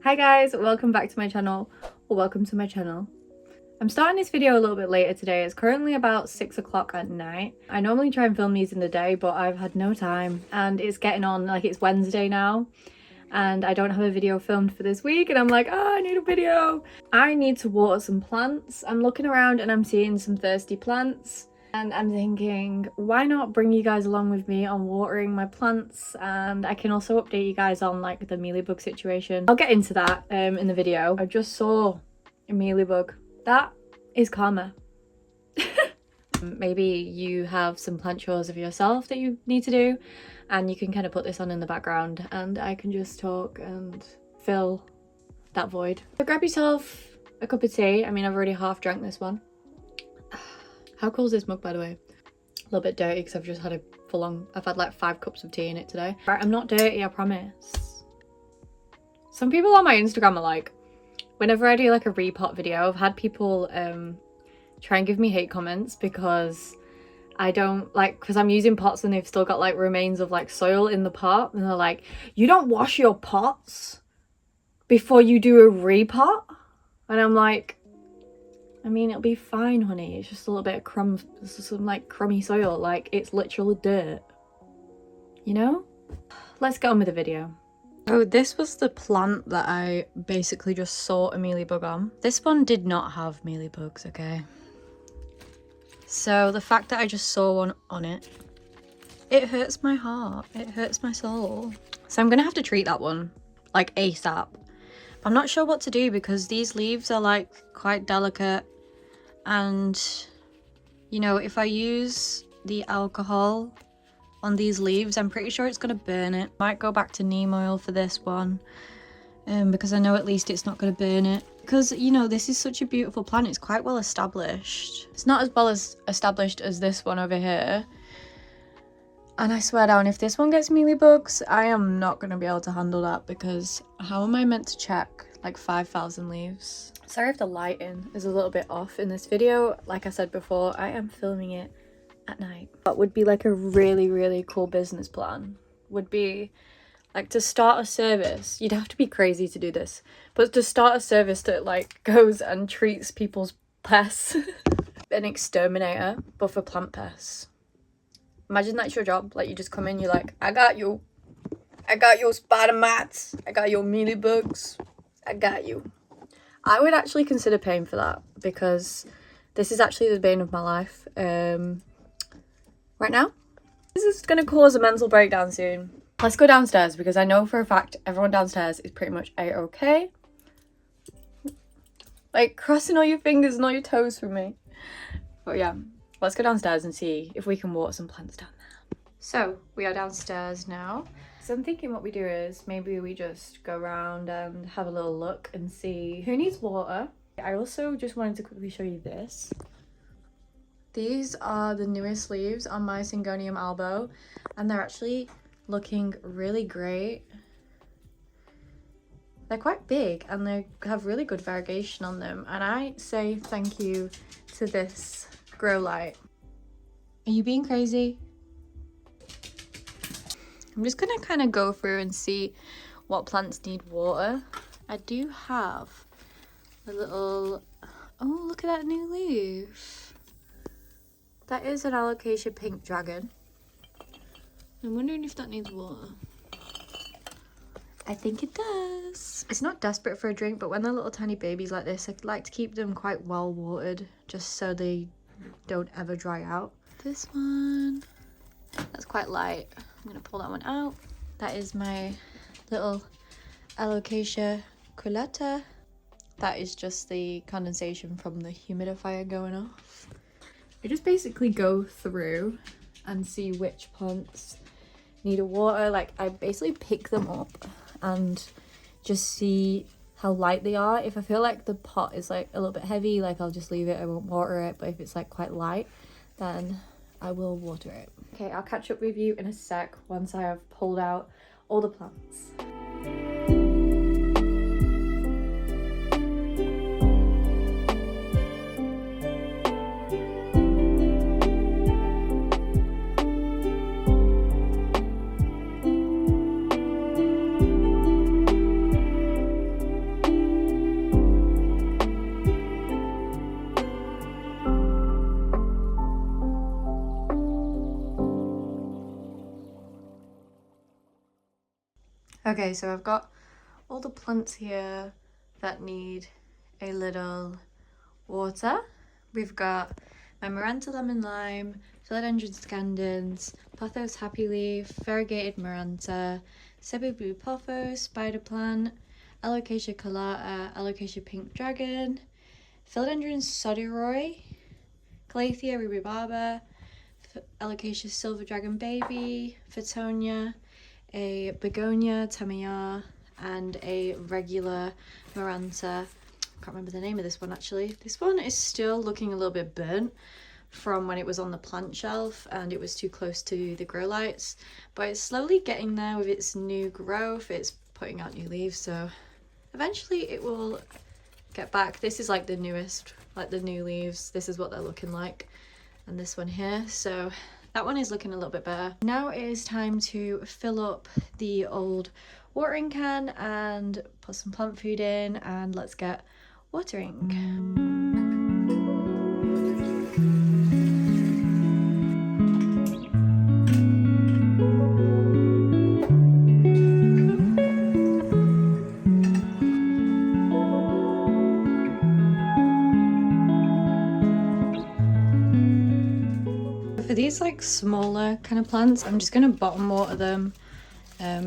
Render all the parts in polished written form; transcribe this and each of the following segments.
Hi guys, welcome back to my channel, or welcome to my channel. I'm starting this video a little bit later today. It's currently about 6 o'clock at night. I normally try and film these in the day, but I've had no time and it's getting on, like it's Wednesday now and I don't have a video filmed for this week and I'm like, oh, I need a video. I need to water some plants. I'm looking around and I'm seeing some thirsty plants. And I'm thinking, why not bring you guys along with me on watering my plants, and I can also update you guys on like the mealybug situation. I'll get into that in the video. I just saw a mealybug. That is karma. Maybe you have some plant chores of yourself that you need to do and you can kind of put this on in the background and I can just talk and fill that void. So grab yourself a cup of tea. I mean, I've already half drank this one. How cool is this mug, by the way? A little bit dirty because I've just had a full-on... I've had like 5 cups of tea in it today. Right, I'm not dirty, I promise. Some people on my Instagram are like, whenever I do like a repot video, I've had people try and give me hate comments because I don't like... Because I'm using pots and they've still got like remains of like soil in the pot. And they're like, you don't wash your pots before you do a repot? And I'm like... I mean, it'll be fine, honey. It's just a little bit of crumbs, some like crummy soil. Like, it's literally dirt. You know? Let's get on with the video. Oh, this was the plant that I basically just saw a mealybug on. This one did not have mealybugs, okay? So the fact that I just saw one on it, it hurts my heart. It hurts my soul. So I'm gonna have to treat that one, like ASAP. I'm not sure what to do because these leaves are like quite delicate. And, you know, if I use the alcohol on these leaves, I'm pretty sure it's going to burn it. Might go back to neem oil for this one, because I know at least it's not going to burn it. Because, you know, this is such a beautiful plant. It's quite well established. It's not as well as established as this one over here. And I swear down, if this one gets mealybugs, I am not going to be able to handle that because how am I meant to check like 5,000 leaves? Sorry if the lighting is a little bit off in this video. Like I said before, I am filming it at night. What would be like a really, really cool business plan would be like to start a service. You'd have to be crazy to do this, but to start a service that like goes and treats people's pests. An exterminator, but for plant pests. Imagine that's your job. Like you just come in, you're like, I got you spider mites, I got your mealybugs, I got you. I would actually consider paying for that because this is actually the bane of my life right now. This is going to cause a mental breakdown soon. Let's go downstairs because I know for a fact everyone downstairs is pretty much a-okay. Like crossing all your fingers and all your toes for me. But yeah, let's go downstairs and see if we can water some plants down there. So we are downstairs now. So I'm thinking what we do is maybe we just go around and have a little look and see who needs water. I also just wanted to quickly show you this. These are the newest leaves on my Syngonium albo and they're actually looking really great. They're quite big and they have really good variegation on them, and I say thank you to this grow light. Are you being crazy? I'm just gonna kind of go through and see what plants need water. I do have a little... Oh, look at that new leaf. That is an Alocasia pink dragon. I'm wondering if that needs water. I think it does. It's not desperate for a drink, but when they're little tiny babies like this, I like to keep them quite well watered just so they don't ever dry out. This one, that's quite light. I'm gonna pull that one out. That is my little Alocasia culata. That is just the condensation from the humidifier going off. I just basically go through and see which plants need a water. Like I basically pick them up and just see how light they are. If I feel like the pot is like a little bit heavy, like I'll just leave it, I won't water it. But if it's like quite light, then I will water it. Okay, I'll catch up with you in a sec once I have pulled out all the plants. Okay, so I've got all the plants here that need a little water. We've got my Maranta lemon lime, Philodendron scandens, Pothos happy leaf, variegated Maranta, Cebu blue pothos, spider plant, Alocasia colata, Alocasia pink dragon, Philodendron sodiroy, Calathea rubarbaba, Alocasia silver dragon baby, Fittonia, a begonia tamaya, and a regular Maranta. I can't remember the name of this one actually. This one is still looking a little bit burnt from when it was on the plant shelf and it was too close to the grow lights, but it's slowly getting there with its new growth. It's putting out new leaves, so eventually it will get back. This is like the newest, like the new leaves. This is what they're looking like, and this one here, so that one is looking a little bit better. Now it is time to fill up the old watering can and put some plant food in, and let's get watering. For these like smaller kind of plants, I'm just gonna bottom water them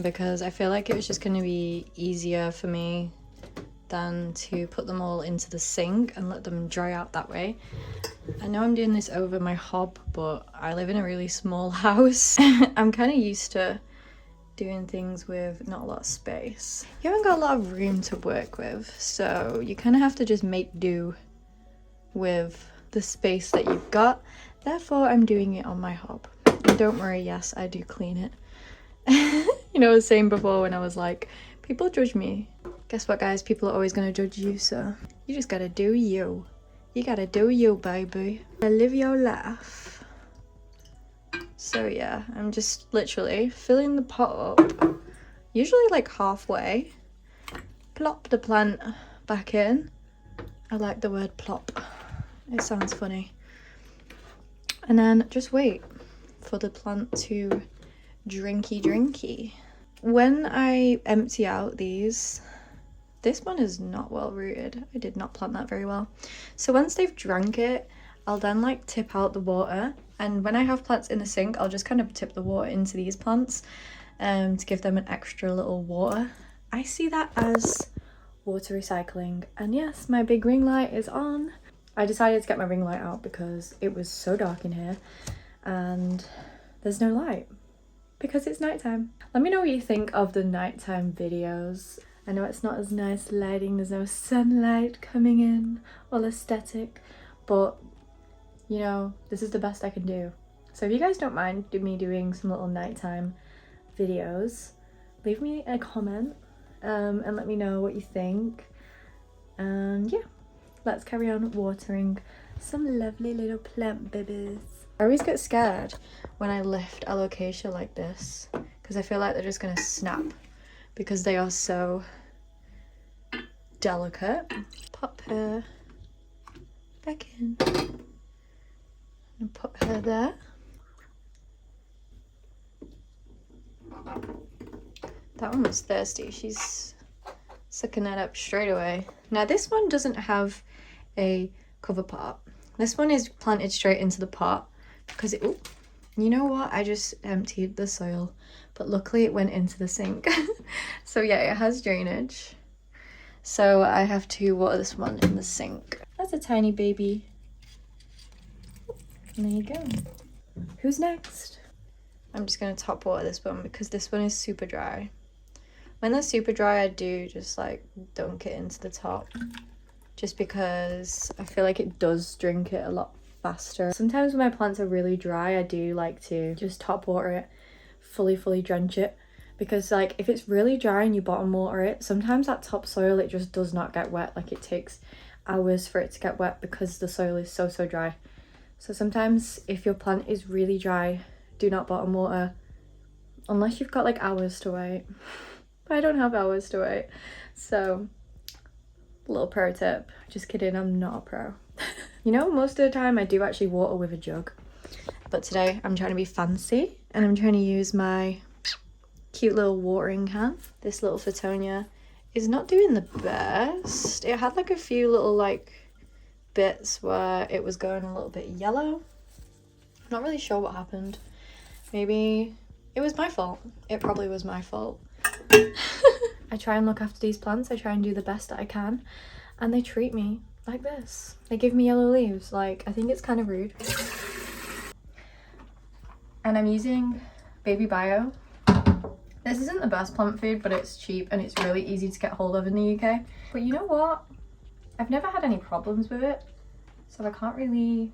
because I feel like it was just gonna be easier for me than to put them all into the sink and let them dry out that way. I know I'm doing this over my hob, but I live in a really small house. I'm kind of used to doing things with not a lot of space. You haven't got a lot of room to work with, so you kind of have to just make do with the space that you've got. Therefore, I'm doing it on my hob. And don't worry, yes, I do clean it. You know, I was saying before when I was like, people judge me. Guess what, guys? People are always going to judge you, so you just gotta do you. You gotta do you, baby. Live your life. So yeah, I'm just literally filling the pot up, usually like halfway. Plop the plant back in. I like the word plop. It sounds funny. And then just wait for the plant to drinky. When I empty out these, this one is not well rooted. I did not plant that very well. So once they've drank it, I'll then like tip out the water. And when I have plants in the sink, I'll just kind of tip the water into these plants to give them an extra little water. I see that as water recycling. And yes, my big ring light is on. I decided to get my ring light out because it was so dark in here and there's no light because it's nighttime. Let me know what you think of the nighttime videos. I know it's not as nice lighting, there's no sunlight coming in, all aesthetic, but you know, this is the best I can do. So if you guys don't mind me doing some little nighttime videos, leave me a comment and let me know what you think. And yeah, let's carry on watering some lovely little plant babies. I always get scared when I lift alocasia like this because I feel like they're just gonna snap because they are so delicate. Pop her back in and put her there. That one was thirsty. She's sucking that up straight away. Now this one doesn't have a cover pot. This one is planted straight into the pot because it, ooh, you know what? I just emptied the soil, but luckily it went into the sink. So yeah, it has drainage. So I have to water this one in the sink. That's a tiny baby. And there you go. Who's next? I'm just gonna top water this one because this one is super dry. When they're super dry, I do just like dunk it into the top just because I feel like it does drink it a lot faster. Sometimes when my plants are really dry, I do like to just top water it, fully drench it, because like if it's really dry and you bottom water it, sometimes that topsoil, it just does not get wet. Like it takes hours for it to get wet because the soil is so dry. So sometimes if your plant is really dry, do not bottom water unless you've got like hours to wait. But I don't have hours to wait, so little pro tip. Just kidding, I'm not a pro. You know, most of the time I do actually water with a jug, but today I'm trying to be fancy and I'm trying to use my Cute little watering can. This little Fittonia is not doing the best. It had like a few little like bits where it was going a little bit yellow. I'm not really sure what happened. Maybe it was my fault. It probably was my fault. I try and look after these plants. I try and do the best that I can, and they treat me like this. They give me yellow leaves. Like, I think it's kind of rude. And I'm using Baby Bio. This isn't the best plant food, but it's cheap and it's really easy to get hold of in the UK. But you know what? I've never had any problems with it, so I can't really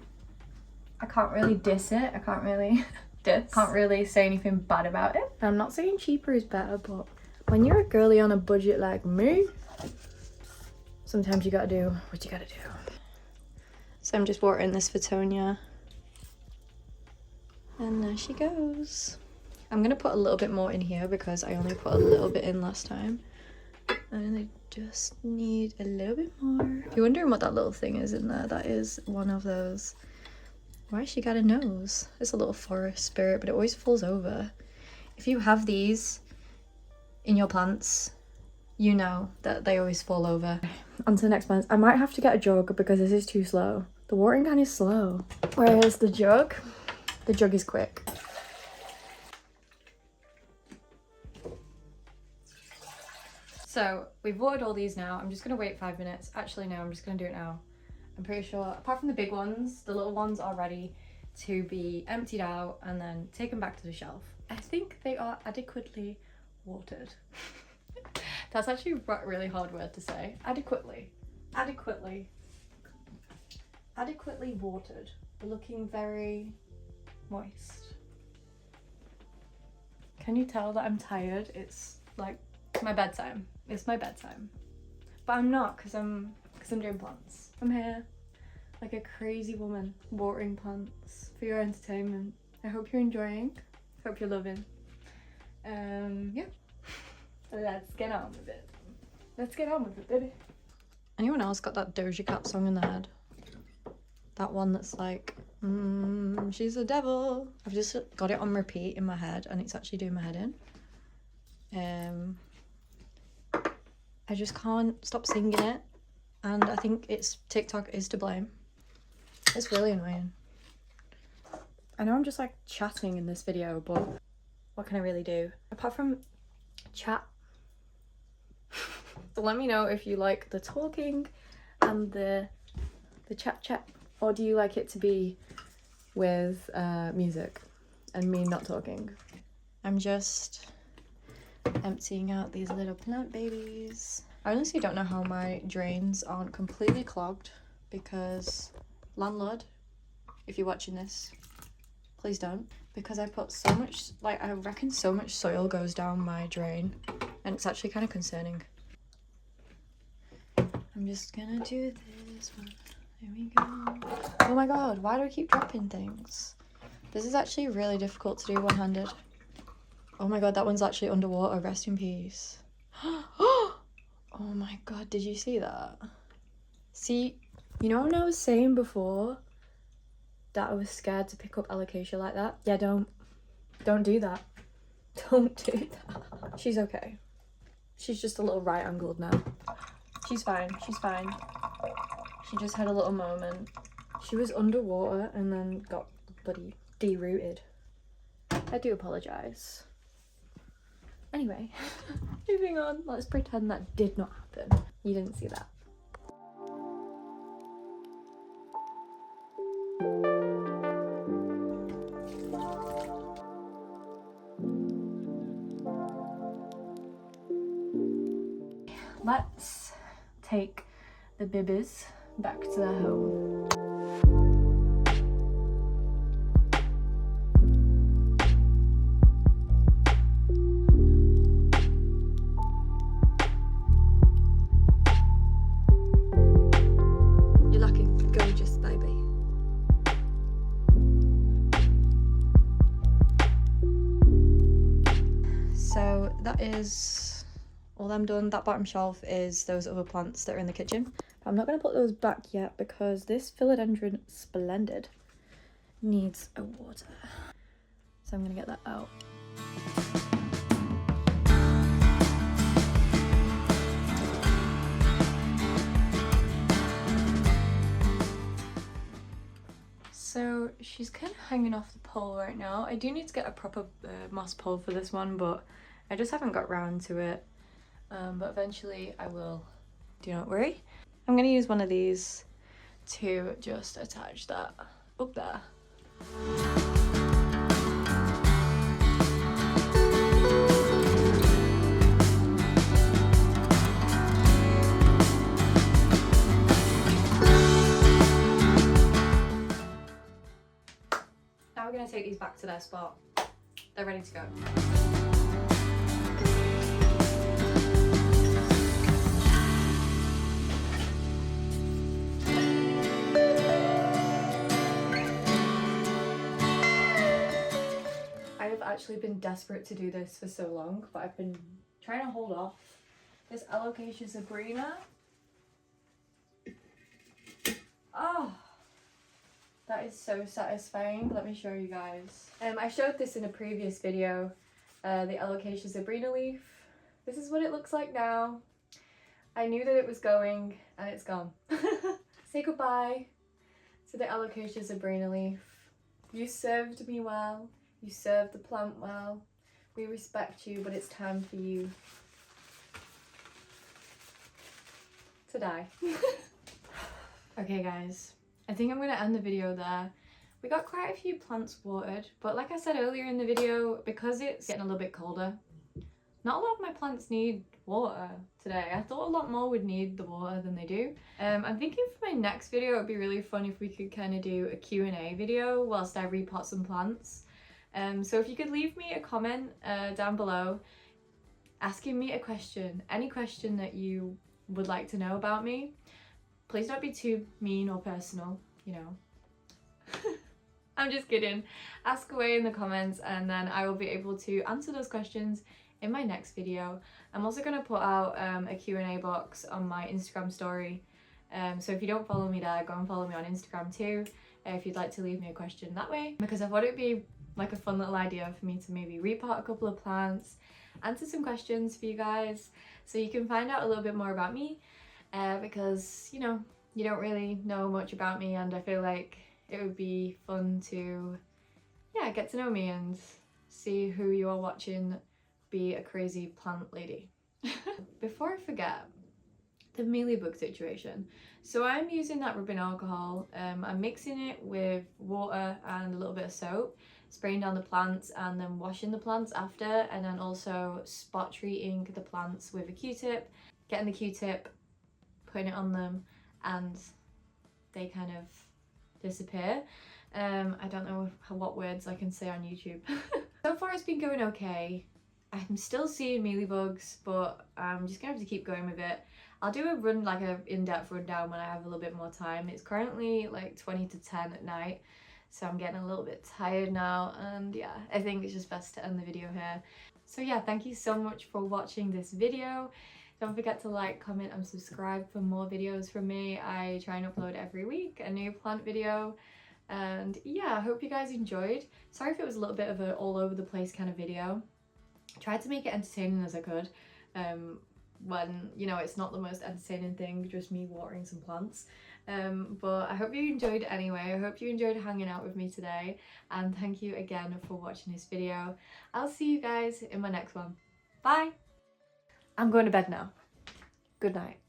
diss it. I can't really say anything bad about it. And I'm not saying cheaper is better, but when you're a girly on a budget like me, sometimes you gotta do what you gotta do. So I'm just watering this Fittonia. And there she goes. I'm gonna put a little bit more in here because I only put a little bit in last time. And I just need a little bit more. If you're wondering what that little thing is in there, that is one of those. Why has she got a nose? It's a little forest spirit, but it always falls over. If you have these in your plants, you know that they always fall over. On to the next plant. I might have to get a jug because this is too slow. The watering can is slow. Whereas the jug is quick. So we've watered all these now. I'm just gonna wait 5 minutes. Actually, no, I'm just gonna do it now. I'm pretty sure, apart from the big ones, the little ones are ready to be emptied out and then taken back to the shelf. I think they are adequately watered. That's actually a really hard word to say. Adequately watered. They're looking very moist. Can you tell that I'm tired? It's like my bedtime. It's my bedtime. But I'm not, because I'm doing plants. I'm here like a crazy woman watering plants for your entertainment. I hope you're enjoying. Hope you're loving. Yeah. Let's get on with it. Let's get on with it, baby. Anyone else got that Doja Cat song in their head? That one that's like, she's a devil. I've just got it on repeat in my head and it's actually doing my head in. I just can't stop singing it, and I think it's TikTok is to blame. It's really annoying. I know I'm just like chatting in this video, but what can I really do apart from chat? So let me know if you like the talking and the chat, or do you like it to be with music and me not talking? I'm just emptying out these little plant babies. I honestly don't know how my drains aren't completely clogged, because landlord, if you're watching this, please don't, because I put so much, like I reckon so much soil goes down my drain and it's actually kind of concerning. I'm just gonna do this one. There we go. Oh my god, why do I keep dropping things? This is actually really difficult to do one-handed. Oh my god, that one's actually underwater. Rest in peace. Oh my god, did you see that? See, you know when I was saying before that I was scared to pick up alocasia like that? Yeah, don't do that. Don't do that. She's okay. She's just a little right angled now. She's fine. She's fine. She just had a little moment. She was underwater and then got bloody derooted. I do apologise. Anyway, moving on. Let's pretend that did not happen. You didn't see that. Let's take the bibbies back to their home. You're looking gorgeous, baby. So that is all I'm done. That bottom shelf is those other plants that are in the kitchen. But I'm not going to put those back yet because this Philodendron Splendid needs a water. So I'm going to get that out. she's kind of hanging off the pole right now. I do need to get a proper moss pole for this one, but I just haven't got round to it. But eventually I will, do not worry. I'm gonna use one of these to just attach that up there. Now we're gonna take these back to their spot. They're ready to go. I've actually been desperate to do this for so long, but I've been trying to hold off. This Alocasia Sabrina. Oh, that is so satisfying. Let me show you guys. I showed this in a previous video, the Alocasia Sabrina leaf. This is what it looks like now. I knew that it was going and it's gone. Say goodbye to the Alocasia Sabrina leaf. You served me well. You served the plant well. We respect you, but it's time for you to die. Okay guys, I think I'm gonna end the video there. We got quite a few plants watered, but like I said earlier in the video, because it's getting a little bit colder, not a lot of my plants need water today. I thought a lot more would need the water than they do. I'm thinking for my next video, it'd be really fun if we could kind of do a Q&A video whilst I repot some plants. So if you could leave me a comment down below asking me a question, any question that you would like to know about me. Please don't be too mean or personal, you know. I'm just kidding. Ask away in the comments and then I will be able to answer those questions in my next video. I'm also going to put out a Q&A box on my Instagram story. So if you don't follow me there, go and follow me on Instagram too if you'd like to leave me a question that way, because I thought it'd be like a fun little idea for me to maybe repot a couple of plants, answer some questions for you guys so you can find out a little bit more about me, because you know, you don't really know much about me and I feel like it would be fun to get to know me and see who you are watching be a crazy plant lady. Before I forget, the mealybug situation. So I'm using that rubbing alcohol, I'm mixing it with water and a little bit of soap, spraying down the plants and then washing the plants after, and then also spot treating the plants with a Q-tip, getting the Q-tip, putting it on them and they kind of disappear. I don't know what words I can say on YouTube. So far it's been going okay. I'm still seeing mealybugs, but I'm just gonna have to keep going with it. I'll do a run, like a in-depth rundown when I have a little bit more time. It's currently like 20 to 10 at night, so I'm getting a little bit tired now, and yeah, I think it's just best to end the video here. So yeah, thank you so much for watching this video. Don't forget to like, comment and subscribe for more videos from me. I try and upload every week a new plant video. And yeah, I hope you guys enjoyed. Sorry if it was a little bit of an all over the place kind of video. I tried to make it entertaining as I could. When, you know, it's not the most entertaining thing, just me watering some plants. But I hope you enjoyed it anyway. I hope you enjoyed hanging out with me today. And thank you again for watching this video. I'll see you guys in my next one. Bye! I'm going to bed now. Good night.